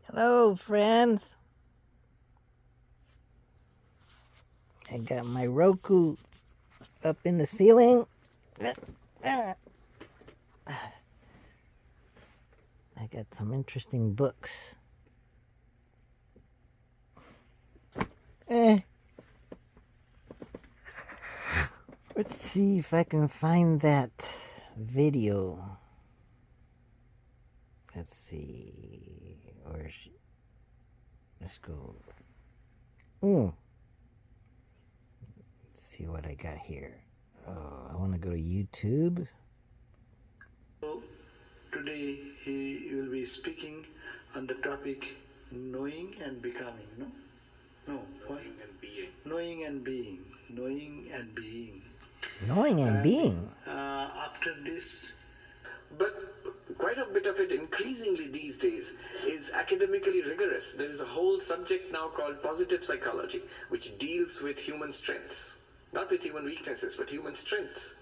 Hello, friends. I got my Roku up in the ceiling. I got some interesting books. Let's see if I can find that video. Let's see. Let's go. Let's see what I got here. I want to go to YouTube. Today he will be speaking on the topic knowing and becoming. No, knowing and being. Knowing and being. Knowing and being. Knowing and being. After this, but quite a bit of it increasingly these days is academically rigorous. There is a whole subject now called positive psychology, which deals with human strengths, not with human weaknesses, but human strengths,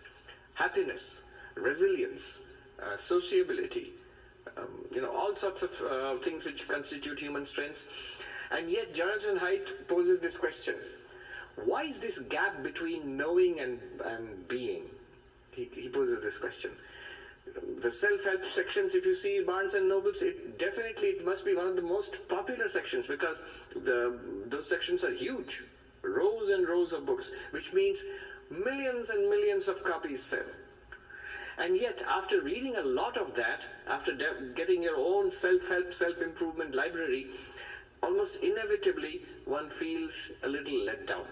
happiness, resilience, sociability, all sorts of things which constitute human strengths. And yet Jonathan Haidt poses this question: why is this gap between knowing and being? He poses this question. The self-help sections, if you see Barnes and Nobles, it must be one of the most popular sections, because those sections are huge, rows and rows of books, which means millions and millions of copies sell. And yet, after reading a lot of that, after getting your own self-help, self-improvement library, almost inevitably one feels a little let down.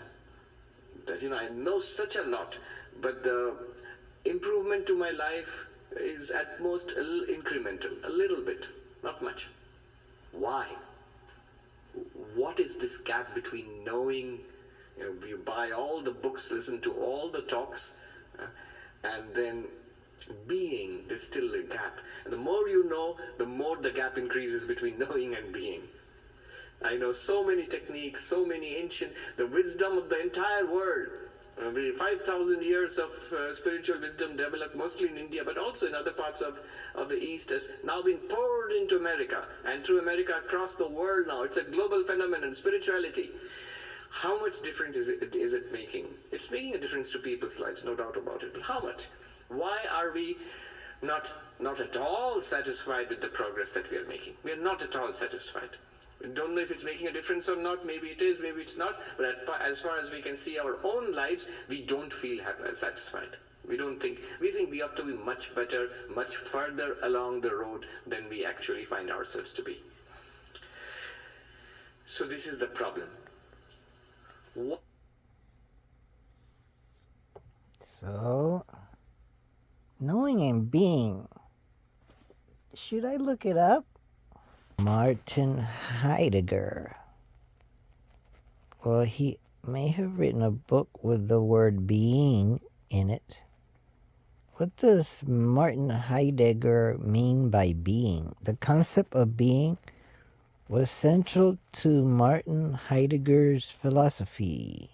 That, I know such a lot, but the improvement to my life is at most a little incremental, a little bit, not much. Why? What is this gap between knowing, you buy all the books, listen to all the talks, and then being? There's still a gap. And the more you know, the more the gap increases between knowing and being. I know so many techniques, so many ancient, the wisdom of the entire world. 5,000 years of spiritual wisdom developed mostly in India, but also in other parts of the East, has now been poured into America, and through America across the world now. It's a global phenomenon, spirituality. How much difference is it making? It's making a difference to people's lives, no doubt about it. But how much? Why are we not at all satisfied with the progress that we are making? We are not at all satisfied. We don't know if it's making a difference or not. Maybe it is, maybe it's not. But as far as we can see our own lives, we don't feel satisfied. We think we ought to be much better, much further along the road than we actually find ourselves to be. So this is the problem. So, knowing and being. Should I look it up? Martin Heidegger. Well, he may have written a book with the word being in it. What does Martin Heidegger mean by being? The concept of being was central to Martin Heidegger's philosophy.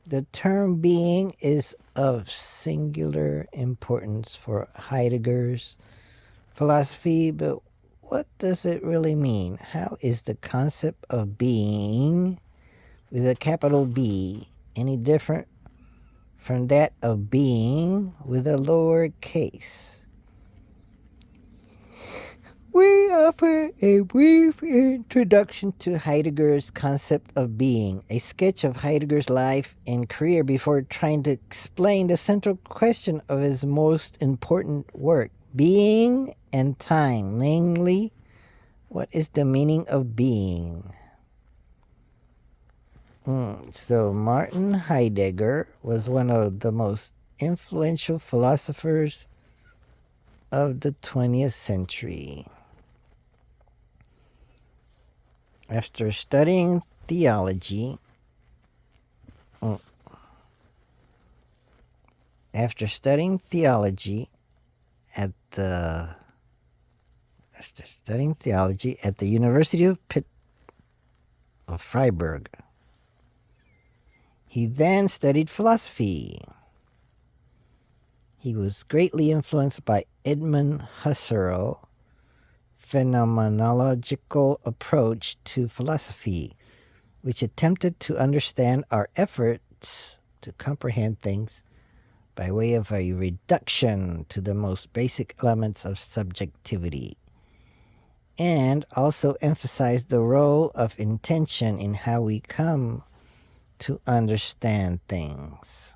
The term being is of singular importance for Heidegger's philosophy, but what does it really mean? How is the concept of being, with a capital B, any different from that of being with a lower case? We offer a brief introduction to Heidegger's concept of being, a sketch of Heidegger's life and career before trying to explain the central question of his most important work, being and time, namely, what is the meaning of being? So Martin Heidegger was one of the most influential philosophers of the 20th century. After studying theology at the University of Freiburg, he then studied philosophy. He was greatly influenced by Edmund Husserl, phenomenological approach to philosophy, which attempted to understand our efforts to comprehend things by way of a reduction to the most basic elements of subjectivity, and also emphasized the role of intention in how we come to understand things.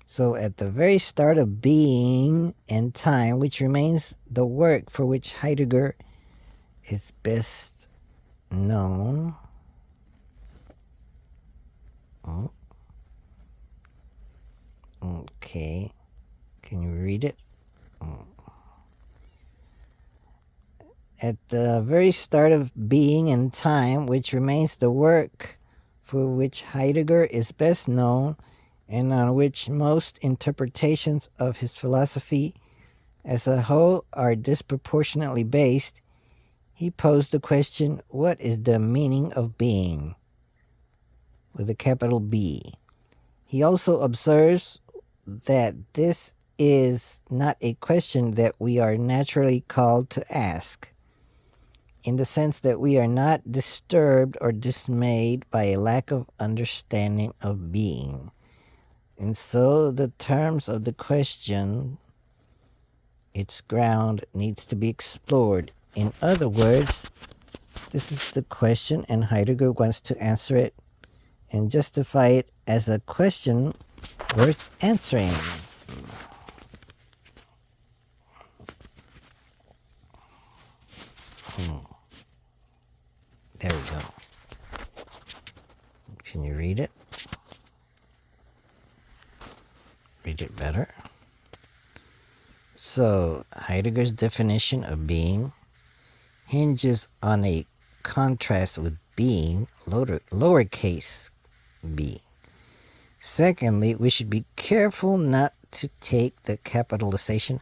So at the very start of being and time, which remains the work for which Heidegger is best known. Okay. Can you read it? At the very start of being and time, which remains the work for which Heidegger is best known, and on which most interpretations of his philosophy as a whole are disproportionately based, he posed the question, what is the meaning of being? With a capital B. He also observes that this is not a question that we are naturally called to ask, in the sense that we are not disturbed or dismayed by a lack of understanding of being. And so the terms of the question, its ground, needs to be explored. In other words, this is the question, and Heidegger wants to answer it and justify it as a question worth answering. There we go. Can you read it? Read it better. So, Heidegger's definition of being hinges on a contrast with being, lowercase b. Secondly, we should be careful not to take the capitalization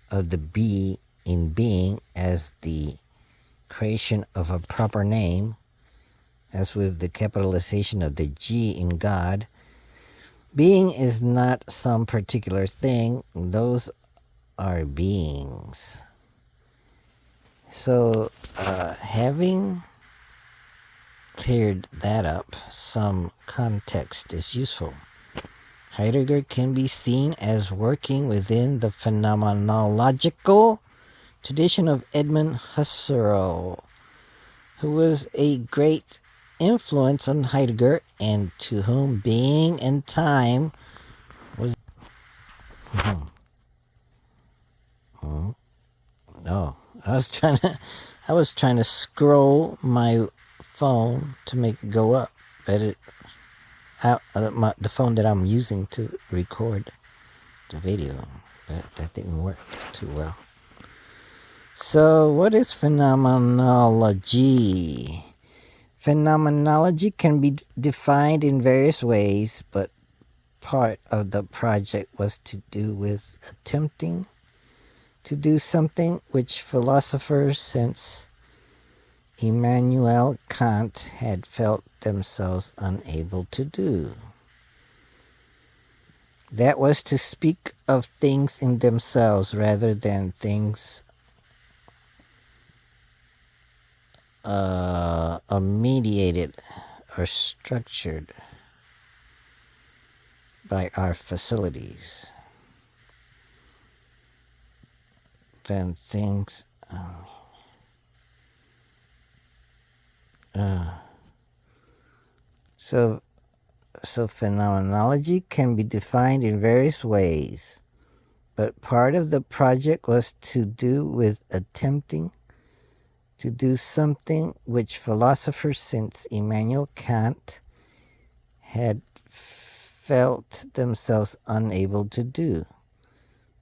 of the B in being as the creation of a proper name, as with the capitalization of the G in God. Being is not some particular thing, those are beings. So, having cleared that up, some context is useful. Heidegger can be seen as working within the phenomenological tradition of Edmund Husserl, who was a great influence on Heidegger and to whom being and time was... Oh, I was trying to scroll my phone to make it go up, but the phone that I'm using to record the video, but that didn't work too well. So, what is phenomenology? Phenomenology can be defined in various ways, but part of the project was to do with attempting to do something which philosophers since Immanuel Kant had felt themselves unable to do. That was to speak of things in themselves rather than things mediated or structured by our facilities. Than things so phenomenology can be defined in various ways, but part of the project was to do with attempting to do something which philosophers since Immanuel Kant had felt themselves unable to do.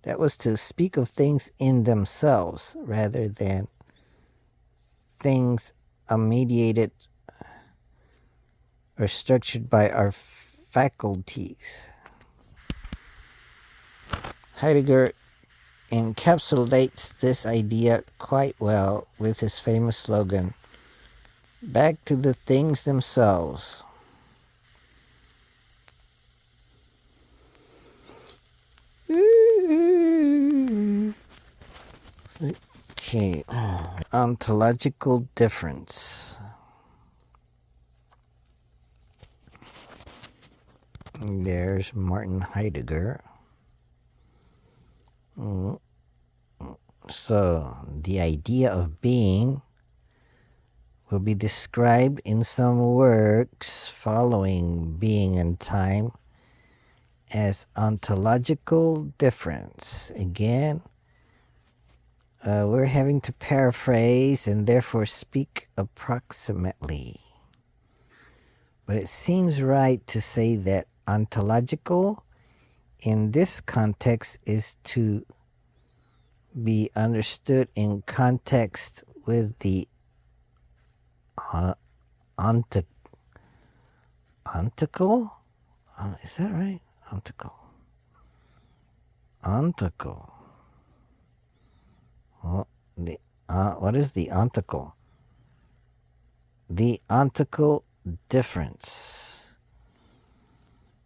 That was to speak of things in themselves rather than things mediated or structured by our faculties. Heidegger encapsulates this idea quite well with his famous slogan, "Back to the things themselves." Okay. Ontological difference. There's Martin Heidegger. So, the idea of being will be described in some works following Being and Time as ontological difference. Again, we're having to paraphrase and therefore speak approximately. But it seems right to say that ontological in this context is to be understood in context with the ontical? Is that right? Ontical. Ontical. What is the ontical? The ontical difference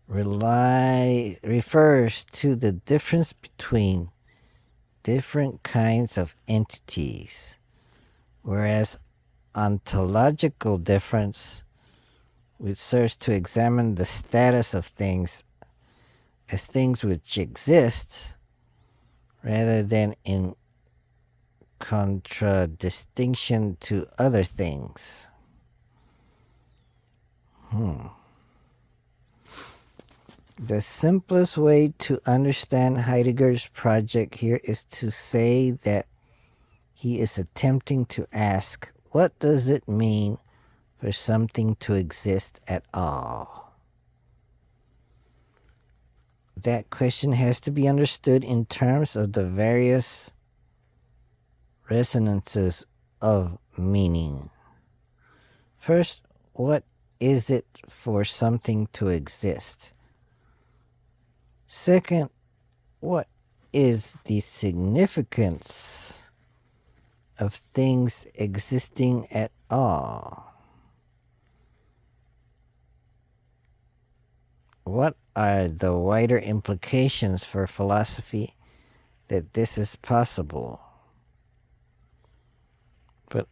refers to the difference between different kinds of entities, whereas ontological difference, which serves to examine the status of things as things which exist, rather than in contradistinction to other things. The simplest way to understand Heidegger's project here is to say that he is attempting to ask, what does it mean for something to exist at all? That question has to be understood in terms of the various resonances of meaning. First, what is it for something to exist? Second, what is the significance of things existing at all? What are the wider implications for philosophy that this is possible? But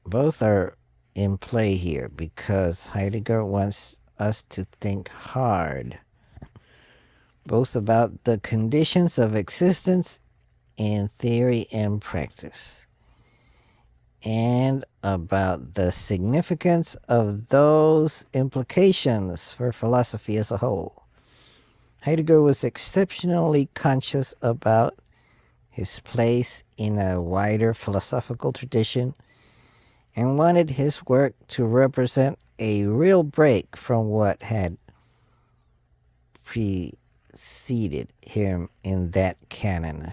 both are in play here because Heidegger wants us to think hard, both about the conditions of existence in theory and practice, and about the significance of those implications for philosophy as a whole. Heidegger was exceptionally conscious about his place in a wider philosophical tradition and wanted his work to represent a real break from what had preceded him in that canon.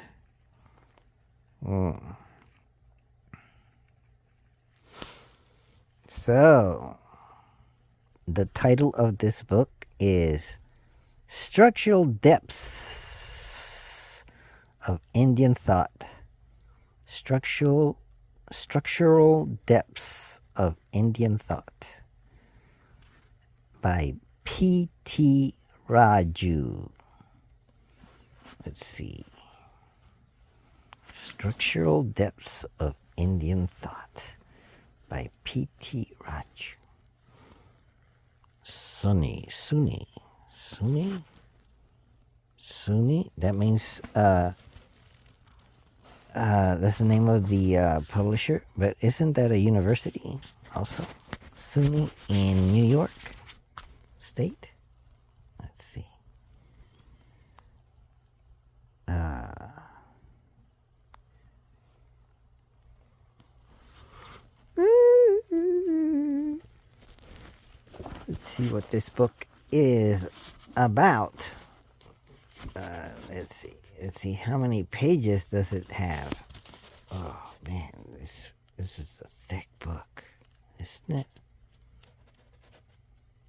So, the title of this book is Structural Depths of Indian Thought. Structural Depths of Indian Thought by P.T. Raju. Let's see. Structural Depths of Indian Thought by P.T. Raju. Sunni. That means that's the name of the publisher, but isn't that a university also? SUNY in New York State. Let's see. Let's see what this book is about. Let's see. How many pages does it have? Oh man, this is a thick book, isn't it?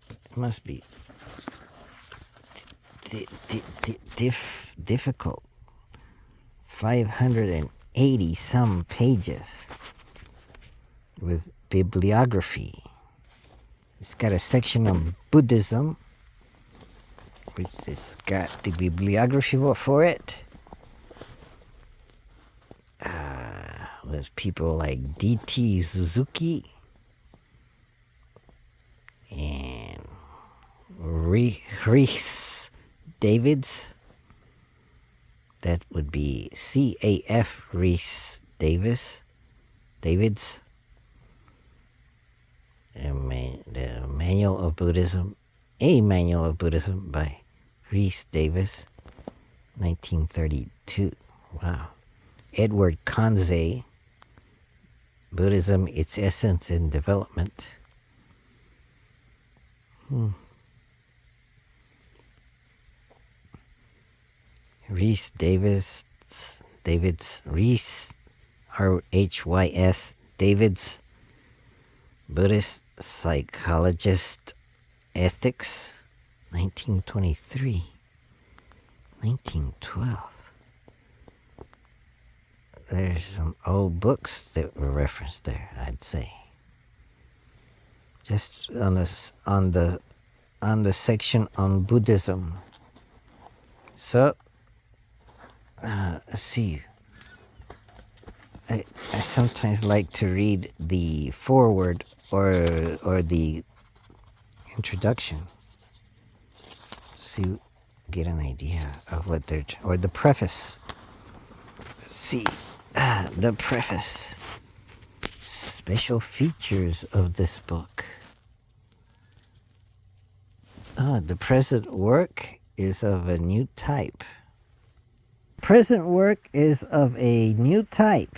It must be difficult. 580 some pages with bibliography. It's got a section on Buddhism, which has got the bibliography for it. was people like D.T. Suzuki and Rhys Davids. That would be C.A.F. Rhys Davids. The Manual of Buddhism. A Manual of Buddhism by Rhys Davids, 1932. Wow. Edward Conze, Buddhism, Its Essence and Development. Rhys Davids, Rhys, R-H-Y-S, Davids, Buddhist Psychologist, Ethics, 1923, 1912. There's some old books that were referenced there, I'd say. Just on the section on Buddhism. So, let's see. I sometimes like to read the foreword or the introduction. See, get an idea of what they're or the preface. Let's see, the preface. Special features of this book. The present work is of a new type. Present work is of a new type.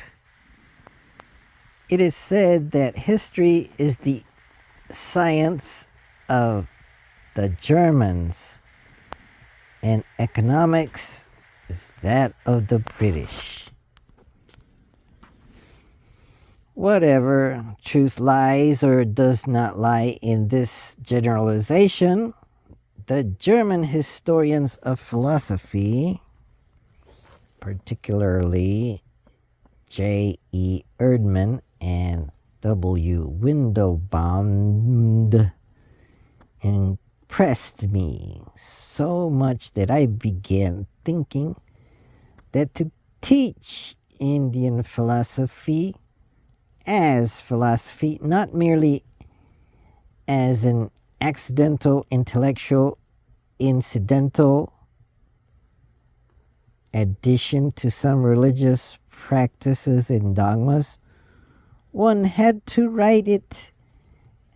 It is said that history is the science of the Germans and economics is that of the British. Whatever truth lies or does not lie in this generalization, the German historians of philosophy, particularly J.E. Erdmann and W. Windelband, impressed me so much that I began thinking that to teach Indian philosophy as philosophy, not merely as an accidental, intellectual, incidental addition to some religious practices and dogmas, one had to write it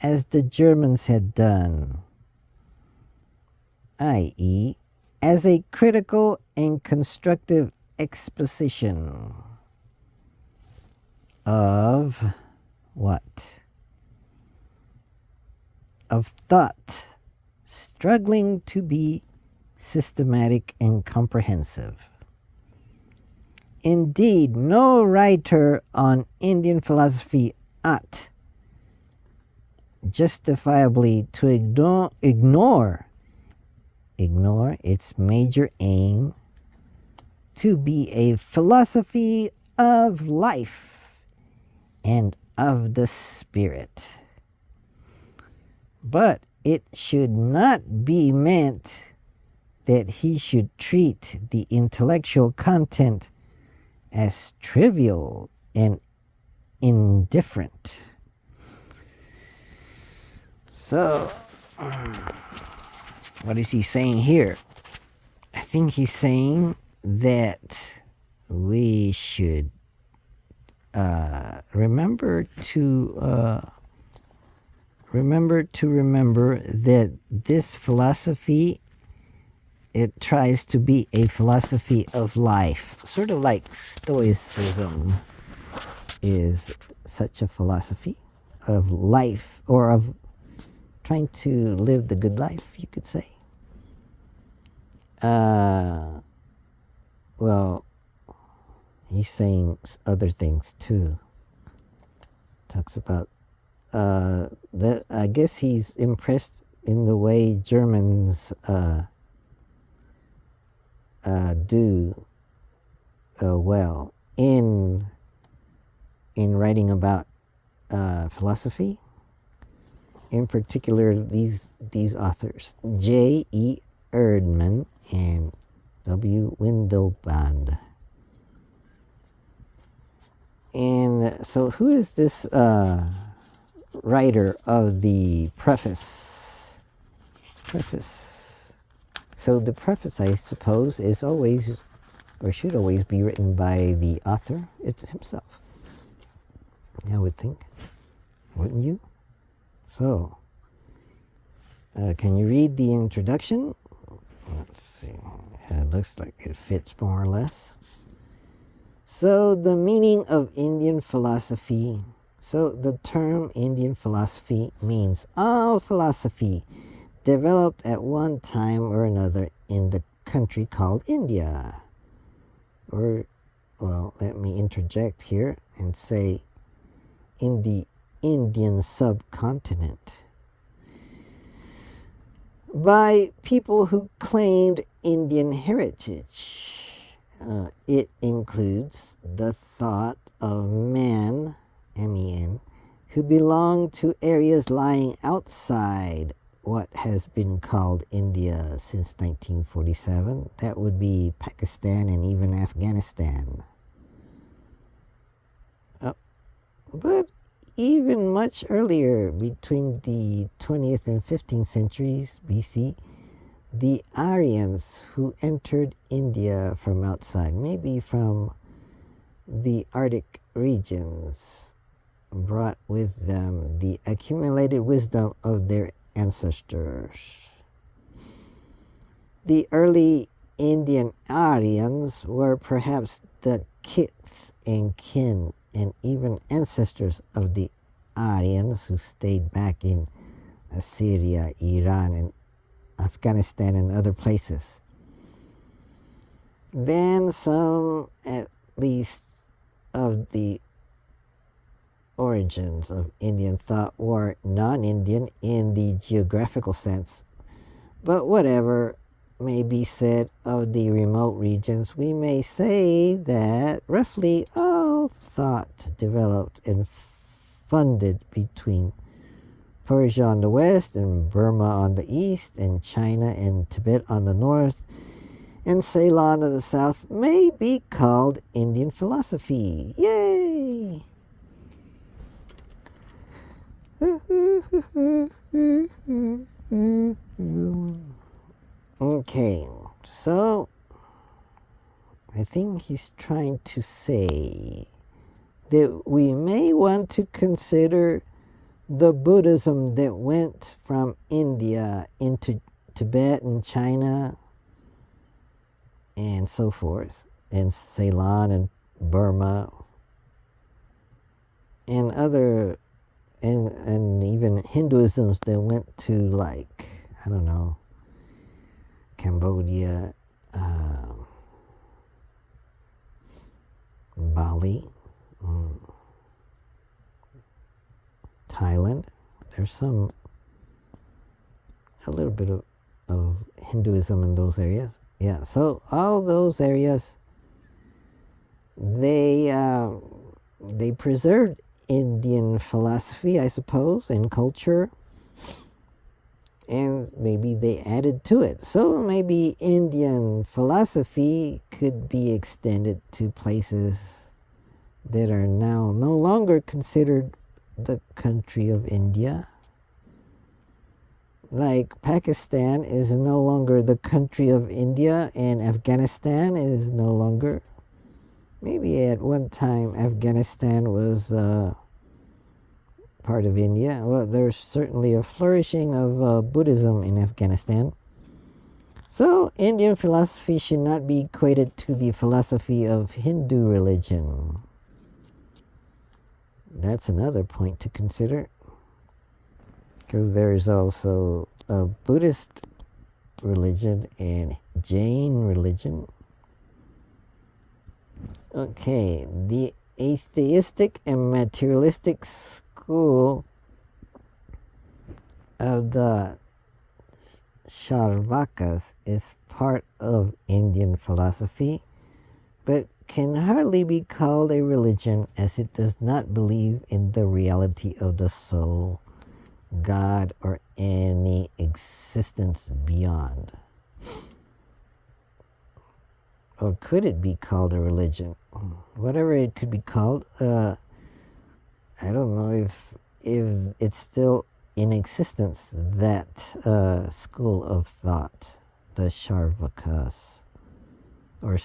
as the Germans had done, i.e., as a critical and constructive exposition of what? Of thought, struggling to be systematic and comprehensive. Indeed, no writer on Indian philosophy ought justifiably to ignore its major aim to be a philosophy of life and of the spirit. But it should not be meant that he should treat the intellectual content as trivial and indifferent. So, what is he saying here? I think he's saying that we should remember that this philosophy, it tries to be a philosophy of life, sort of like Stoicism is such a philosophy of life, or of trying to live the good life, you could say. Well, he's saying other things too. Talks about that. I guess he's impressed in the way Germans do well in writing about philosophy. In particular, these authors, J.E. Erdmann and W. Windelband. And so, who is this writer of the preface? So the preface, I suppose, is always, or should always be written by the author himself. I would think. Wouldn't you? So, can you read the introduction? Let's see. It looks like it fits more or less. So, the meaning of Indian philosophy. So, the term Indian philosophy means all philosophy developed at one time or another in the country called India. Or, well, let me interject here and say in the Indian subcontinent. By people who claimed Indian heritage. It includes the thought of men, men, who belong to areas lying outside what has been called India since 1947. That would be Pakistan and even Afghanistan. But even much earlier, between the 20th and 15th centuries BC, the Aryans who entered India from outside, maybe from the Arctic regions, brought with them the accumulated wisdom of their ancestors. The early Indian Aryans were perhaps the kith and kin and even ancestors of the Aryans who stayed back in Assyria, Iran, and Afghanistan and other places. Then some, at least, of the origins of Indian thought were non-Indian in the geographical sense. But whatever may be said of the remote regions, we may say that roughly all thought developed and funded between Persia on the west and Burma on the east and China and Tibet on the north and Ceylon on the south may be called Indian philosophy. Yay! Okay, so I think he's trying to say that we may want to consider the Buddhism that went from India into Tibet and China and so forth, and Ceylon and Burma and other, and even Hinduisms that went to, like, I don't know, Cambodia, Bali, Thailand. There's a little bit of Hinduism in those areas. Yeah, so all those areas, they preserved Indian philosophy, I suppose, and culture, and maybe they added to it. So maybe Indian philosophy could be extended to places that are now no longer considered the country of India. Like Pakistan is no longer the country of India, and Afghanistan is no longer. Maybe at one time Afghanistan was part of India. Well, there's certainly a flourishing of Buddhism in Afghanistan. So Indian philosophy should not be equated to the philosophy of Hindu religion. That's another point to consider, because there is also a Buddhist religion and Jain religion. Okay, the atheistic and materialistic school of the Charvakas is part of Indian philosophy, but can hardly be called a religion, as it does not believe in the reality of the soul, God, or any existence beyond. Or could it be called a religion? whatever it could be called. I don't know if it's still in existence, that school of thought, the Sarvakas or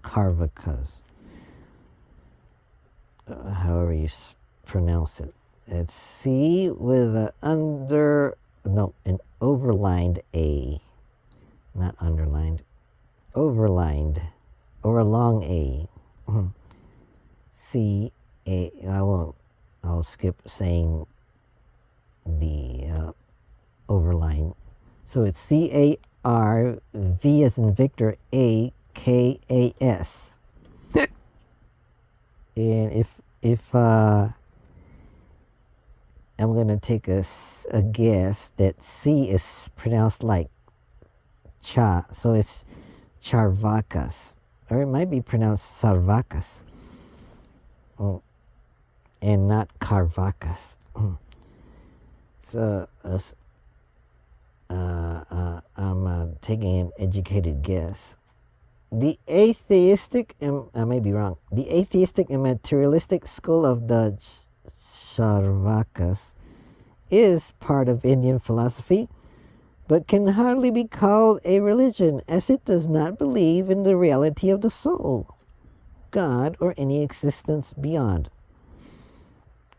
Karvakas, however you pronounce it. It's C with an overlined A, not underlined, overlined, or a long A. C A. I'll skip saying the overline. So it's CARV as in Victor AKAS. And if I'm gonna take a guess that C is pronounced like cha, so it's Charvakas, or it might be pronounced Sarvakas, and not Karvakas. So I'm taking an educated guess. The atheistic, I may be wrong, the atheistic and materialistic school of the Charvakas is part of Indian philosophy, but can hardly be called a religion, as it does not believe in the reality of the soul, God, or any existence beyond.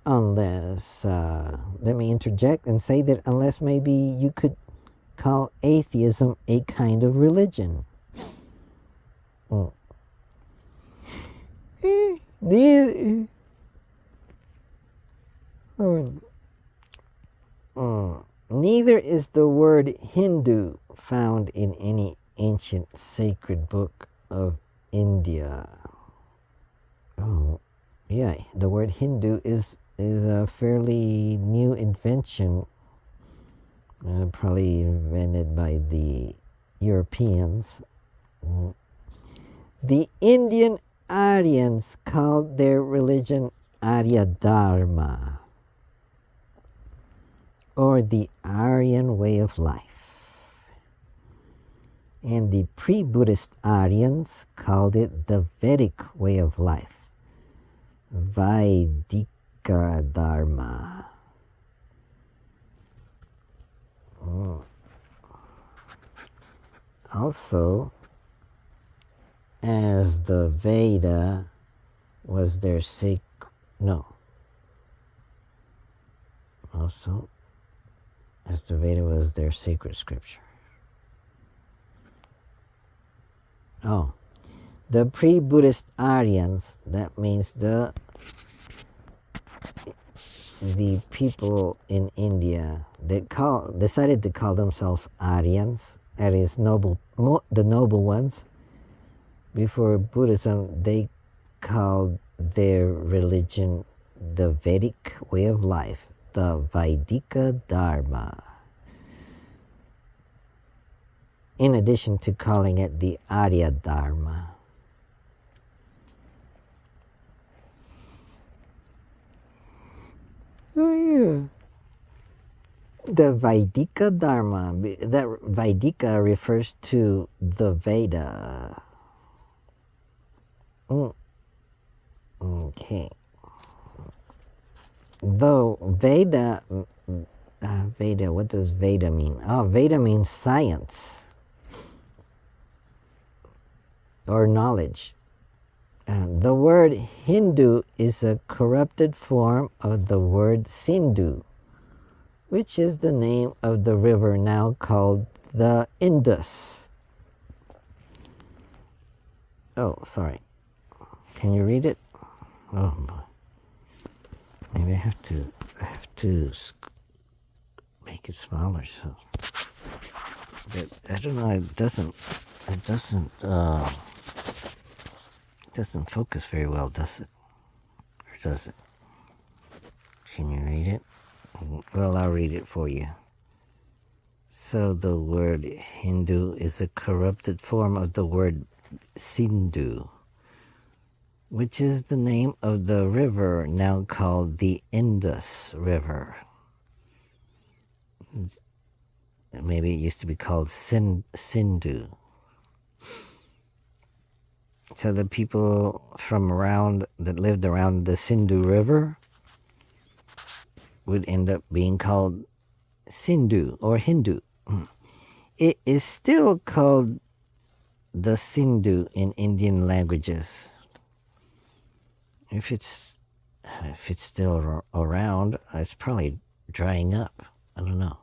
Unless, let me interject and say that unless maybe you could call atheism a kind of religion. Neither is the word Hindu found in any ancient sacred book of India. Oh, yeah, the word Hindu is a fairly new invention, probably invented by the Europeans. The Indian Aryans called their religion Arya Dharma, or the Aryan way of life. And the pre-Buddhist Aryans called it the Vedic way of life, Vaidika Dharma. Also, as the Veda was their as the Veda was their sacred scripture. Oh, the pre-Buddhist Aryans, that means the people in India that decided to call themselves Aryans, that is the noble ones. Before Buddhism, they called their religion the Vedic way of life, the Vaidika Dharma, in addition to calling it the Arya Dharma. Oh yeah. The Vaidika Dharma, that Vaidika refers to the Veda. Okay. Though Veda, what does Veda mean? Oh, Veda means science or knowledge. The word Hindu is a corrupted form of the word Sindhu, which is the name of the river now called the Indus. Oh, sorry. Can you read it? Oh boy. Maybe I have to make it smaller, so. But I don't know. It doesn't focus very well, does it? Or does it? Can you read it? Well, I'll read it for you. So the word Hindu is a corrupted form of the word Sindhu, which is the name of the river now called the Indus River. Maybe it used to be called Sindhu. So the people from around that lived around the Sindhu River would end up being called Sindhu or Hindu. It is still called the Sindhu in Indian languages. If it's still around, it's probably drying up. I don't know.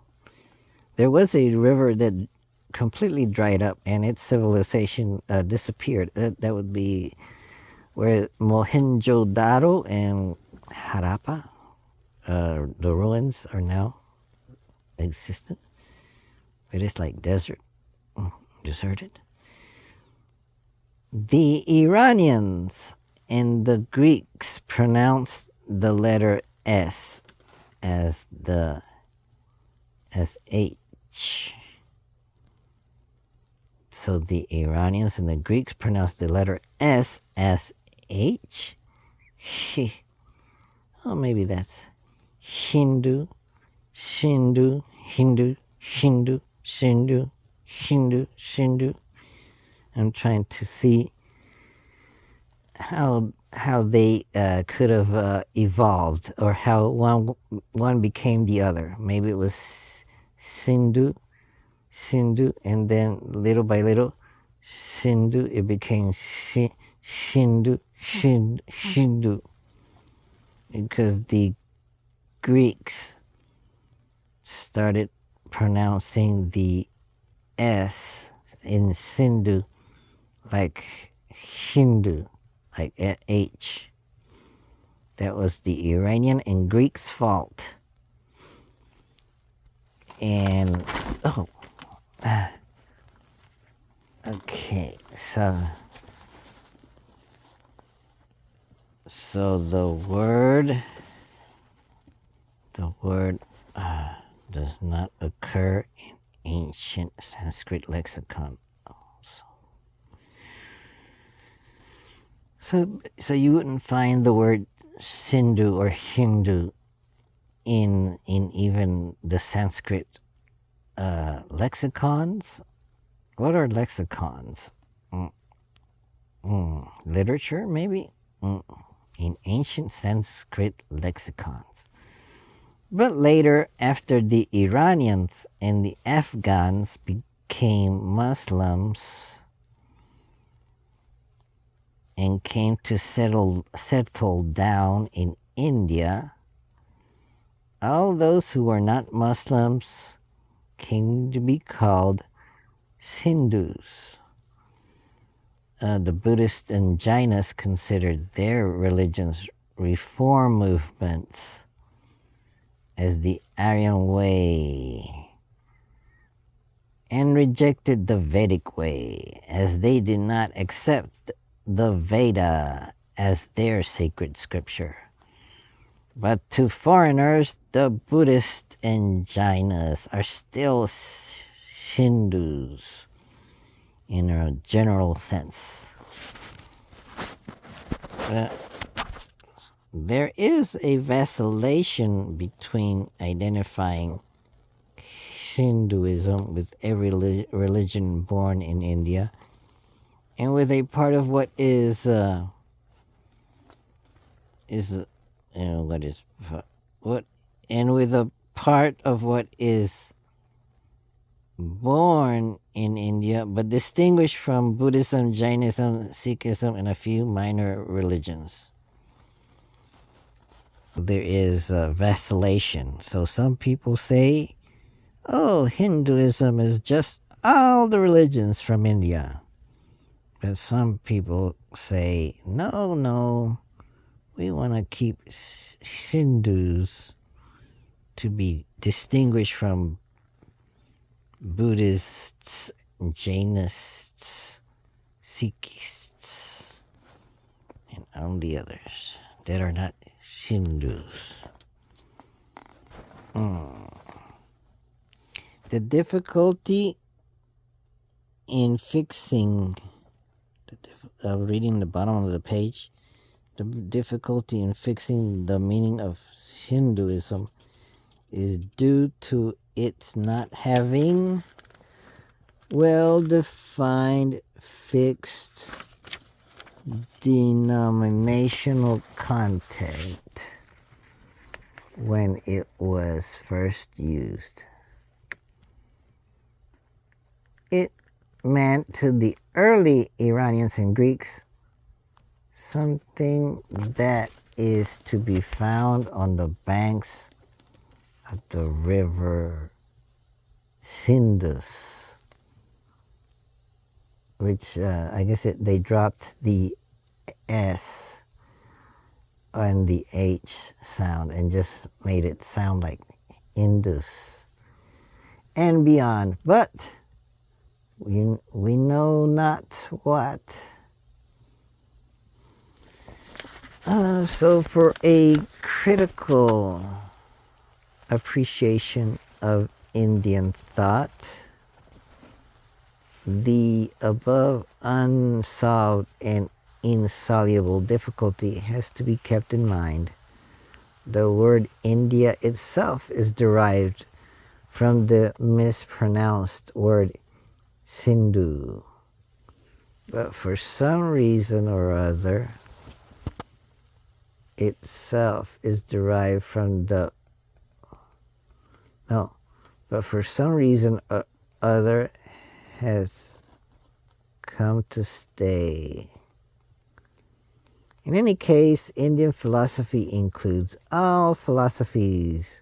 There was a river that completely dried up and its civilization disappeared. That would be where Mohenjo-daro and Harappa, the ruins are now existent. It is like desert, deserted. The Iranians and the Greeks pronounced the letter S as H. So the Iranians and the Greeks pronounced the letter S as H? Oh, maybe that's Hindu, Shindu, Hindu, Hindu, Shindu, Hindu, Shindu. I'm trying to see how they could have evolved, or how one became the other. Maybe it was Sindhu, and then little by little, Sindhu, it became Shindu, Hindu, because the Greeks started pronouncing the S in Sindhu like Hindu, like H. That was the Iranian and Greeks' fault. And, okay, so the word does not occur in ancient Sanskrit lexicon. So you wouldn't find the word Sindhu or Hindu in even the Sanskrit lexicons. What are lexicons? Literature, maybe? In ancient Sanskrit lexicons. But later, after the Iranians and the Afghans became Muslims and came to settle down in India, all those who were not Muslims came to be called Hindus. The Buddhists and Jainas considered their religion's reform movements as the Aryan way and rejected the Vedic way, as they did not accept the Veda as their sacred scripture. But to foreigners, the Buddhists and Jainas are still Hindus in a general sense. There is a vacillation between identifying Hinduism with every religion born in India, and with a part of what is and with a part of what is born in India, but distinguished from Buddhism, Jainism, Sikhism, and a few minor religions. There is vacillation. So some people say, oh, Hinduism is just all the religions from India. But some people say, no, we want to keep Hindus to be distinguished from Buddhists, Jainists, Sikhists, and all the others that are not Hindus. The difficulty in fixing, reading the bottom of the page, the difficulty in fixing the meaning of Hinduism is due to its not having well-defined, fixed denominational content when it was first used. It meant to the early Iranians and Greeks something that is to be found on the banks of the river Sindus, which I guess they dropped the S and the H sound and just made it sound like Indus and beyond. But we know not what. So for a critical appreciation of Indian thought, the above unsolved and insoluble difficulty has to be kept in mind. The word India itself is derived from the mispronounced word Sindhu. But for some reason or other, itself is derived from the but for some reason or other has come to stay. In any case, Indian philosophy includes all philosophies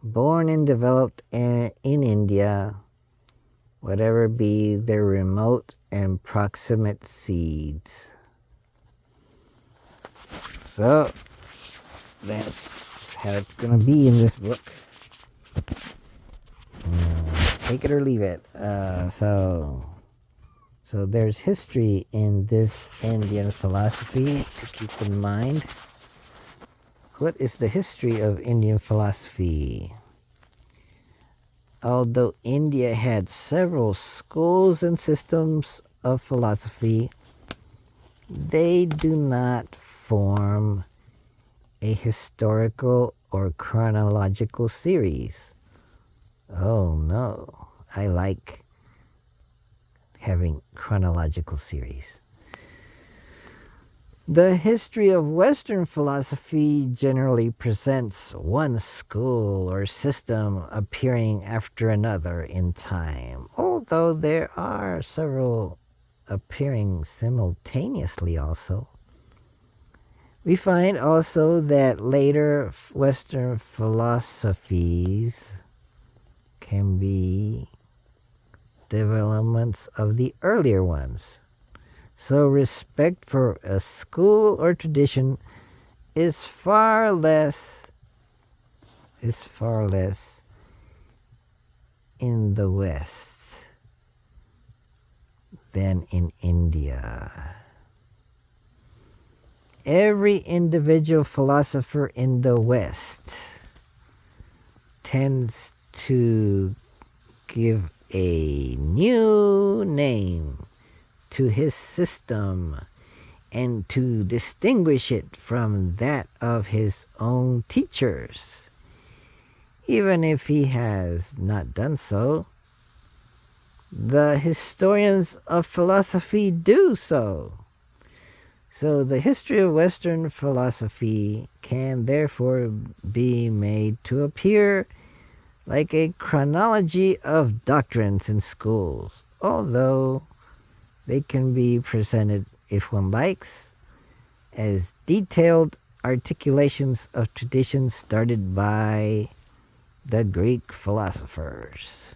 born and developed in India, whatever be their remote and proximate seeds. So, that's how it's going to be in this book. Take it or leave it. So there's history in this Indian philosophy to keep in mind. What is the history of Indian philosophy? Although India had several schools and systems of philosophy, they do not form a historical or chronological series. Oh no, I like having chronological series. The history of Western philosophy generally presents one school or system appearing after another in time, although there are several appearing simultaneously also. We find also that later Western philosophies can be developments of the earlier ones. So respect for a school or tradition is far less in the West than in India. Every individual philosopher in the West tends to give a new name to his system and to distinguish it from that of his own teachers. Even if he has not done so, the historians of philosophy do so. So the history of Western philosophy can therefore be made to appear like a chronology of doctrines in schools, although they can be presented, if one likes, as detailed articulations of traditions started by the Greek philosophers.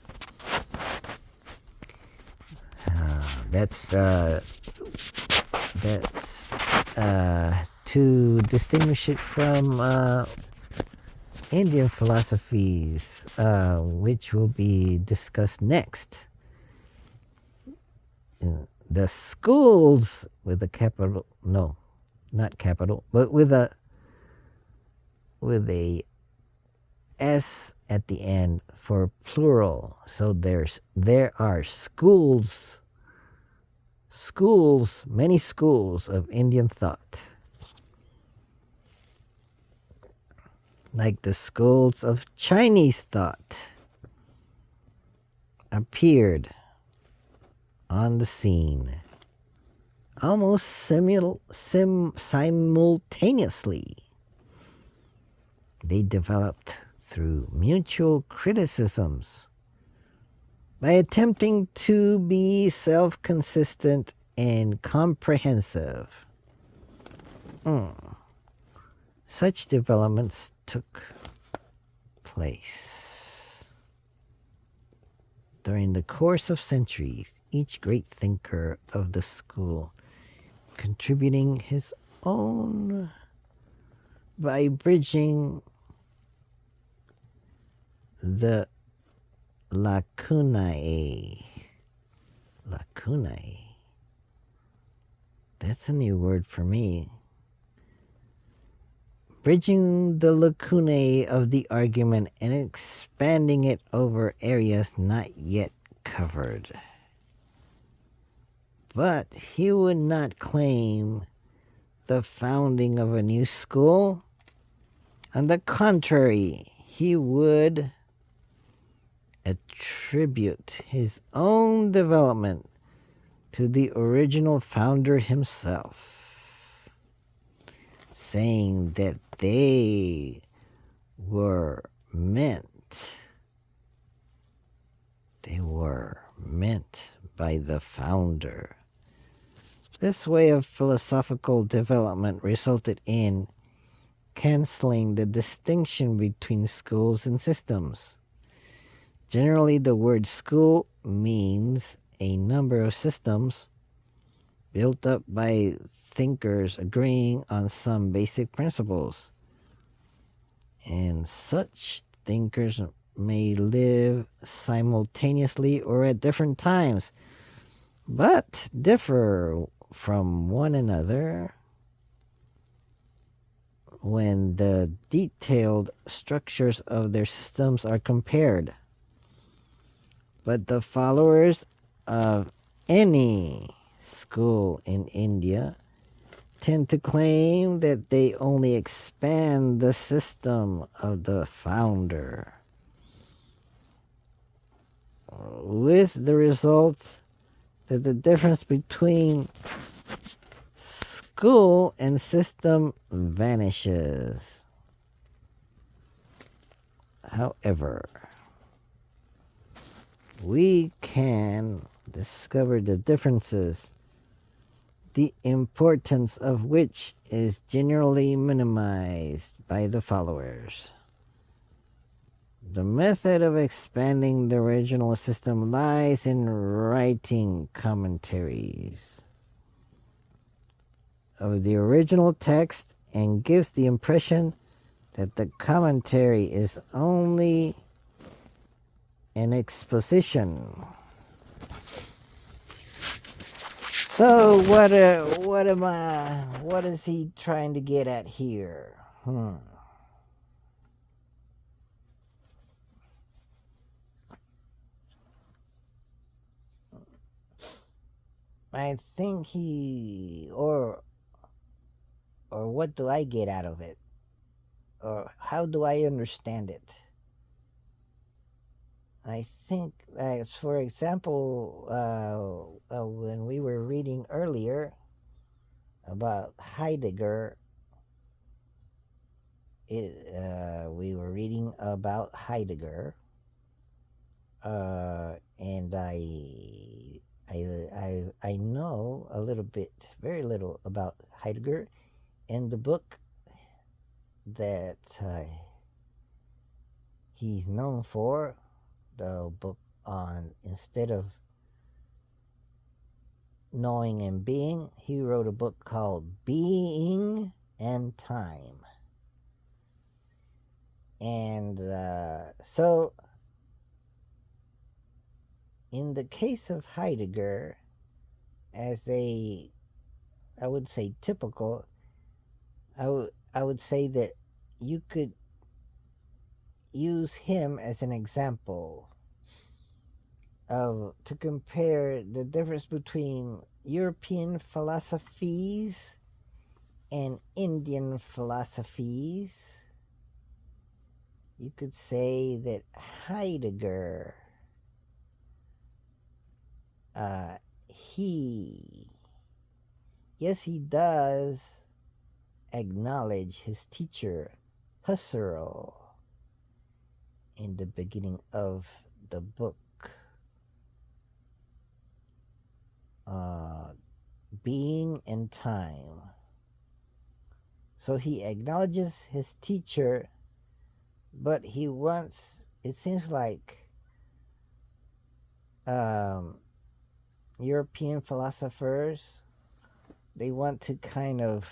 That's to distinguish it from Indian philosophies, which will be discussed next. The schools with a capital, no, not capital, but with a S at the end for plural. So there are schools, many schools of Indian thought. Like the schools of Chinese thought appeared on the scene almost simultaneously. They developed through mutual criticisms by attempting to be self consistent and comprehensive. Such developments took place during the course of centuries, each great thinker of the school contributing his own by bridging the lacunae. Lacunae. That's a new word for me. Bridging the lacunae of the argument and expanding it over areas not yet covered. But he would not claim the founding of a new school. On the contrary, he would attribute his own development to the original founder himself, saying that they were meant by the founder. This way of philosophical development resulted in canceling the distinction between schools and systems. Generally, the word school means a number of systems built up by thinkers agreeing on some basic principles. And such thinkers may live simultaneously or at different times, but differ from one another when the detailed structures of their systems are compared. But the followers of any school in India tend to claim that they only expand the system of the founder, with the result that the difference between school and system vanishes. However, we can discover the differences, the importance of which is generally minimized by the followers. The method of expanding the original system lies in writing commentaries of the original text and gives the impression that the commentary is only an exposition. So what is he trying to get at here? I think or what do I get out of it? Or how do I understand it? I think, as for example, when we were reading earlier about Heidegger, we were reading about Heidegger, and I know a little bit, very little about Heidegger, and the book that he's known for, the book on instead of knowing and being, he wrote a book called Being and Time. And so in the case of Heidegger, as I would say typical, I would say that you could use him as an example to compare the difference between European philosophies and Indian philosophies. You could say that Heidegger, he Yes, he does acknowledge his teacher, Husserl, in the beginning of the book, uh, Being and Time. So he acknowledges his teacher, but he wants, it seems like um, European philosophers, they want to kind of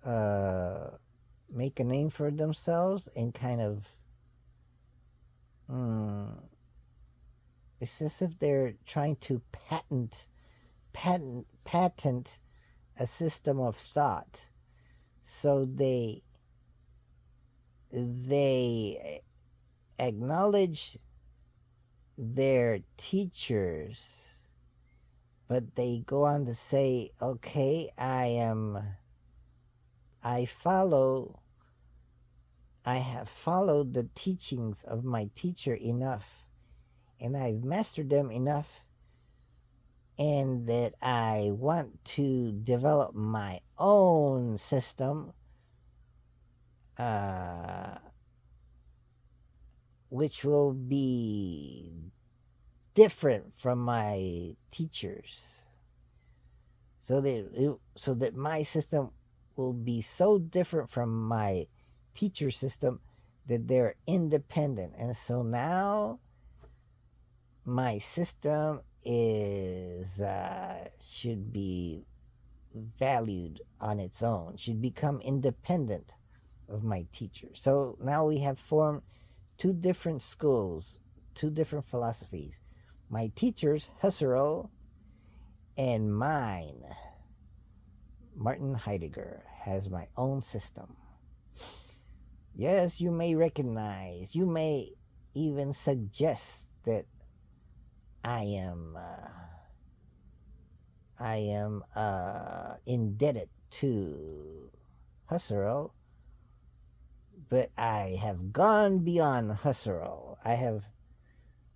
uh, make a name for themselves and kind of, it's as if they're trying to patent a system of thought. So they acknowledge their teachers, but they go on to say, okay, I follow, I have followed the teachings of my teacher enough, and I've mastered them enough, and that I want to develop my own system, uh, which will be different from my teachers, so that my system will be so different from my teacher system that they're independent. And so now my system is should be valued on its own, should become independent of my teacher. So now we have formed two different schools, two different philosophies. My teacher's Husserl, and mine, Martin Heidegger, has my own system. Yes, you may recognize, you may even suggest that I am indebted to Husserl, but I have gone beyond Husserl. I have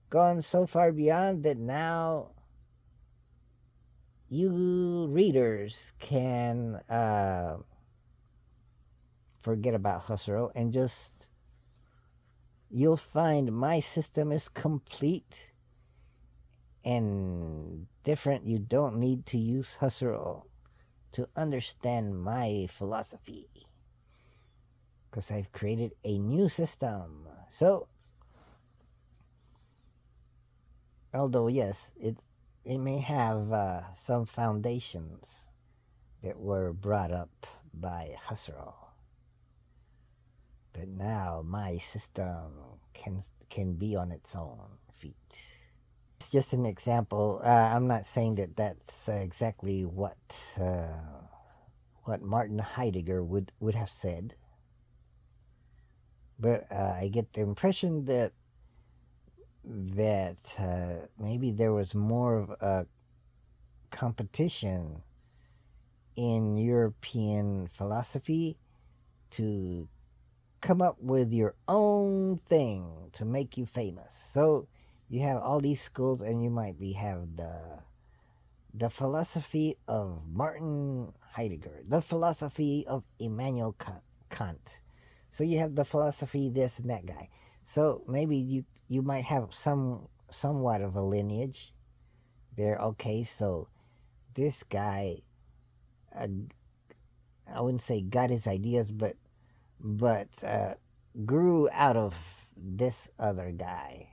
gone so far beyond that now you readers can forget about Husserl and just, you'll find my system is complete and different. You don't need to use Husserl to understand my philosophy, because I've created a new system. So, although yes, it may have some foundations that were brought up by Husserl, but now my system can be on its own feet. It's just an example. I'm not saying that that's exactly what Martin Heidegger would have said, but I get the impression that maybe there was more of a competition in European philosophy to come up with your own thing to make you famous. So you have all these schools, and you might have the philosophy of Martin Heidegger, the philosophy of Immanuel Kant. So you have the philosophy this and that guy. So maybe you might have somewhat of a lineage there. Okay, so this guy, I wouldn't say got his ideas, but grew out of this other guy,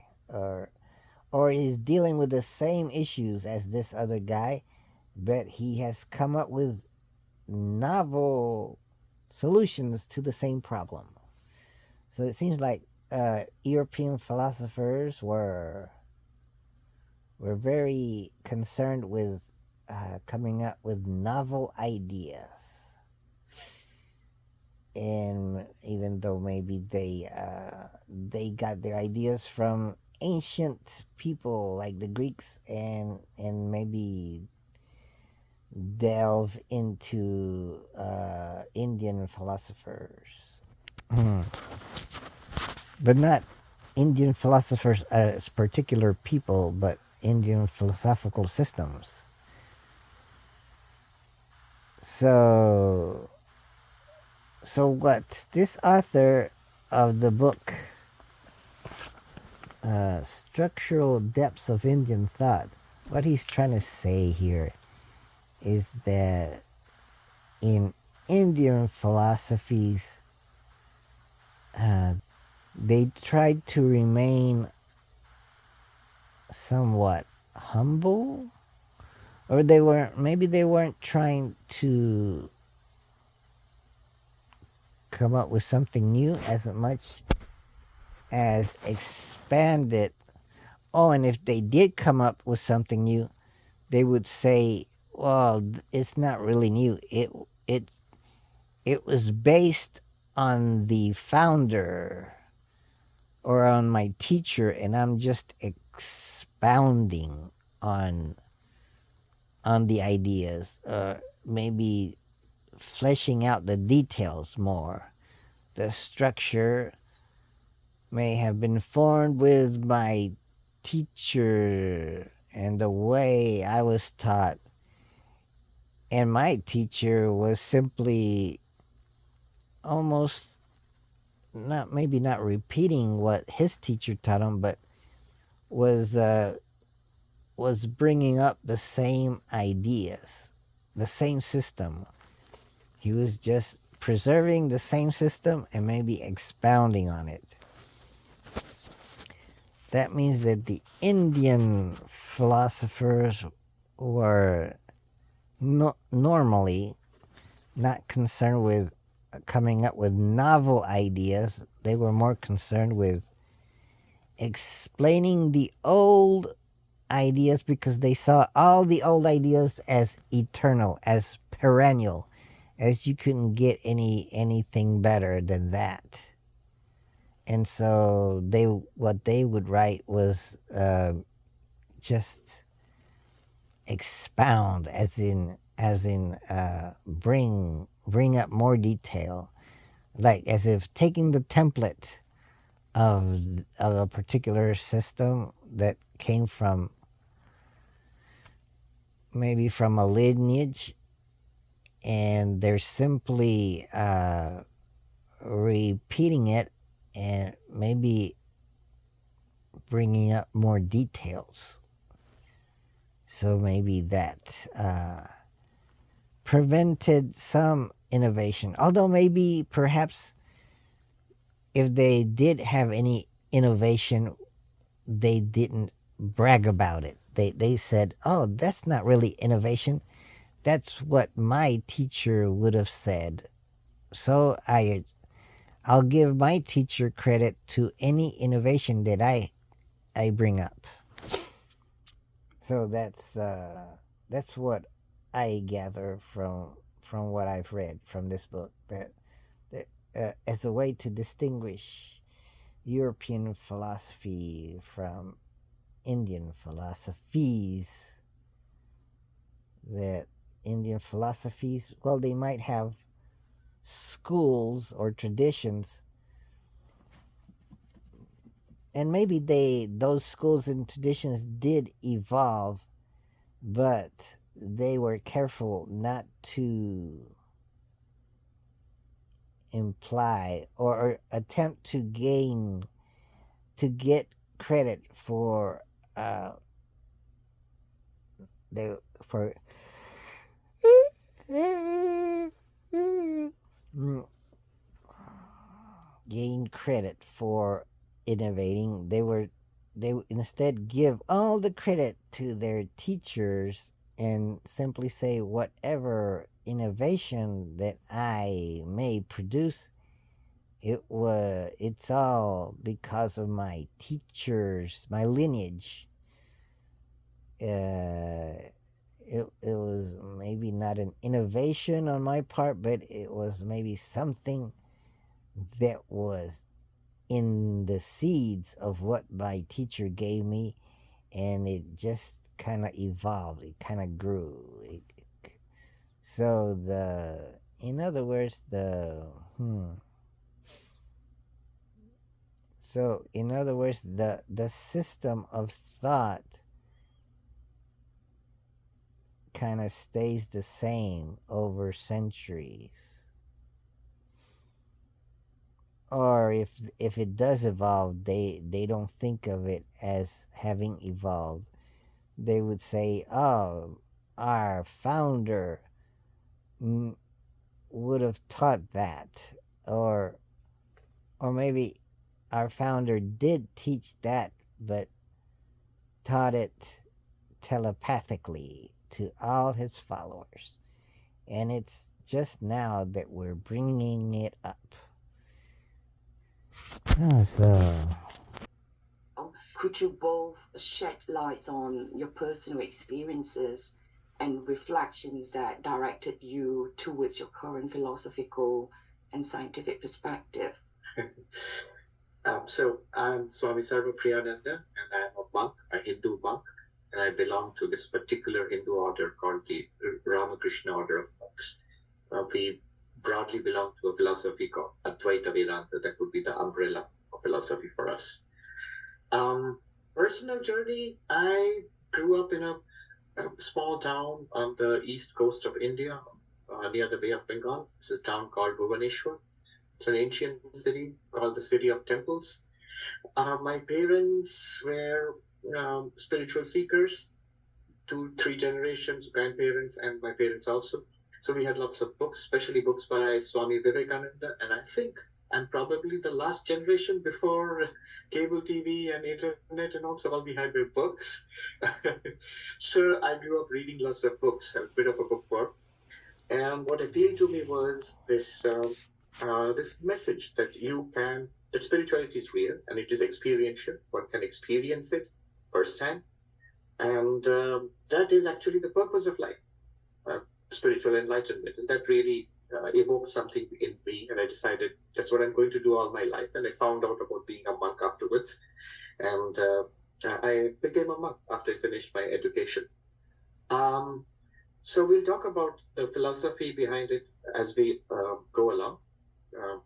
or is dealing with the same issues as this other guy, but he has come up with novel solutions to the same problem. So it seems like European philosophers were very concerned with coming up with novel ideas. And even though maybe they got their ideas from ancient people like the Greeks, and maybe delve into Indian philosophers, but not Indian philosophers as particular people, but Indian philosophical systems. So, so what this author of the book, Structural Depths of Indian Thought, what he's trying to say here is that in Indian philosophies, uh, they tried to remain somewhat humble, or they weren't trying to come up with something new as much as expand it. Oh, and if they did come up with something new, they would say, well, it's not really new. It it was based on the founder or on my teacher, and I'm just expounding on the ideas, maybe fleshing out the details more. The structure may have been formed with my teacher and the way I was taught, and my teacher was simply almost not repeating what his teacher taught him, but was bringing up the same ideas, the same system. He was just preserving the same system and maybe expounding on it. That means that the Indian philosophers were normally not concerned with coming up with novel ideas. They were more concerned with explaining the old ideas because they saw all the old ideas as eternal, as perennial, as you couldn't get anything better than that. And so what they would write was just expound, as in bring up more detail, like as if taking the template of a particular system that came from maybe from a lineage, and they're simply repeating it and maybe bringing up more details. So maybe that prevented some innovation. Although maybe perhaps if they did have any innovation, they didn't brag about it. They said, "Oh, that's not really innovation. That's what my teacher would have said." So I'll give my teacher credit to any innovation that I bring up. So that's what I gather from what I've read from this book, that as a way to distinguish European philosophy from Indian philosophies, that Indian philosophies, well, they might have schools or traditions, and maybe those schools and traditions did evolve, but they were careful not to imply or attempt to get credit for they for gain credit for innovating. They instead give all the credit to their teachers and simply say whatever innovation that I may produce, it's all because of my teachers, my lineage. It was maybe not an innovation on my part, but it was maybe something that was in the seeds of what my teacher gave me, and it just kind of evolved. It kind of grew. So in other words, the system of thought kind of stays the same over centuries. Or if it does evolve, they don't think of it as having evolved. They would say, "Oh, our founder would have taught that," or or maybe our founder did teach that, but taught it telepathically to all his followers, and it's just now that we're bringing it up. So Could you both shed light on your personal experiences and reflections that directed you towards your current philosophical and scientific perspective? So I'm Swami Saravapriyananda, and I'm a monk, a Hindu monk, and I belong to this particular Hindu order called the Ramakrishna Order of Monks. We broadly belong to a philosophy called Advaita Vedanta. That would be the umbrella of philosophy for us. Personal journey, I grew up in a small town on the east coast of India, near the Bay of Bengal. It's a town called Bhubaneswar. It's an ancient city called the City of Temples. My parents were spiritual seekers, two, three generations, grandparents, and my parents also. So we had lots of books, especially books by Swami Vivekananda. And I think I'm probably the last generation before cable TV and internet and all. So all we had were books. So I grew up reading lots of books, a bit of a bookworm. And what appealed to me was this message that that spirituality is real and it is experiential. One can experience it firsthand. And that is actually the purpose of life, uh, spiritual enlightenment. And that really evoked something in me. And I decided that's what I'm going to do all my life. And I found out about being a monk afterwards. And I became a monk after I finished my education. Um, so we'll talk about the philosophy behind it as we go along. Uh,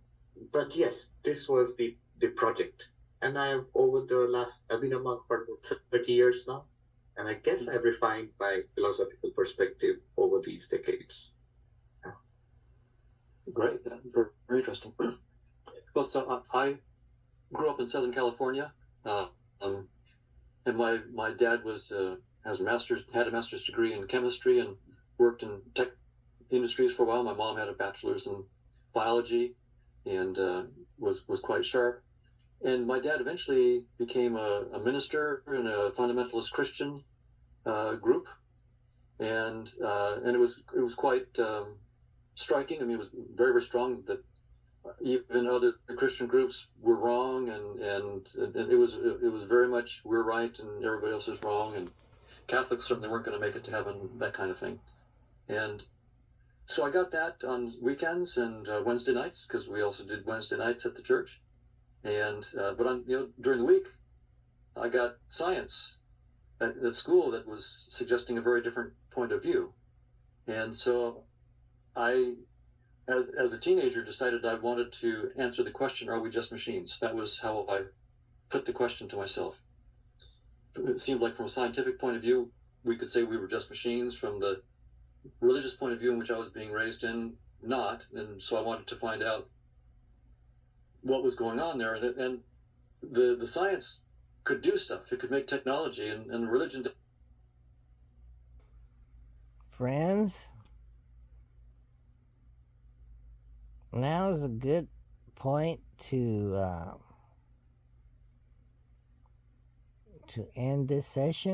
but yes, this was the project. And I've been a monk for about 30 years now. And I guess I've refined my philosophical perspective over these decades. Great, very interesting. Well, so I grew up in Southern California, and my dad had a master's degree in chemistry and worked in tech industries for a while. My mom had a bachelor's in biology, and was quite sharp. And my dad eventually became a minister in a fundamentalist Christian group, and it was quite striking. I mean, it was very, very strong that even other Christian groups were wrong, and it was very much we're right and everybody else is wrong, and Catholics certainly weren't going to make it to heaven, that kind of thing. And so I got that on weekends and Wednesday nights, because we also did Wednesday nights at the church. And but during the week, I got science at school that was suggesting a very different point of view. And so I, as a teenager, decided I wanted to answer the question, are we just machines? That was how I put the question to myself. It seemed like from a scientific point of view, we could say we were just machines. From the religious point of view in which I was being raised in, not. And so I wanted to find out what was going on there. And the science could do stuff. It could make technology, and religion. friends, now is a good point to end this session.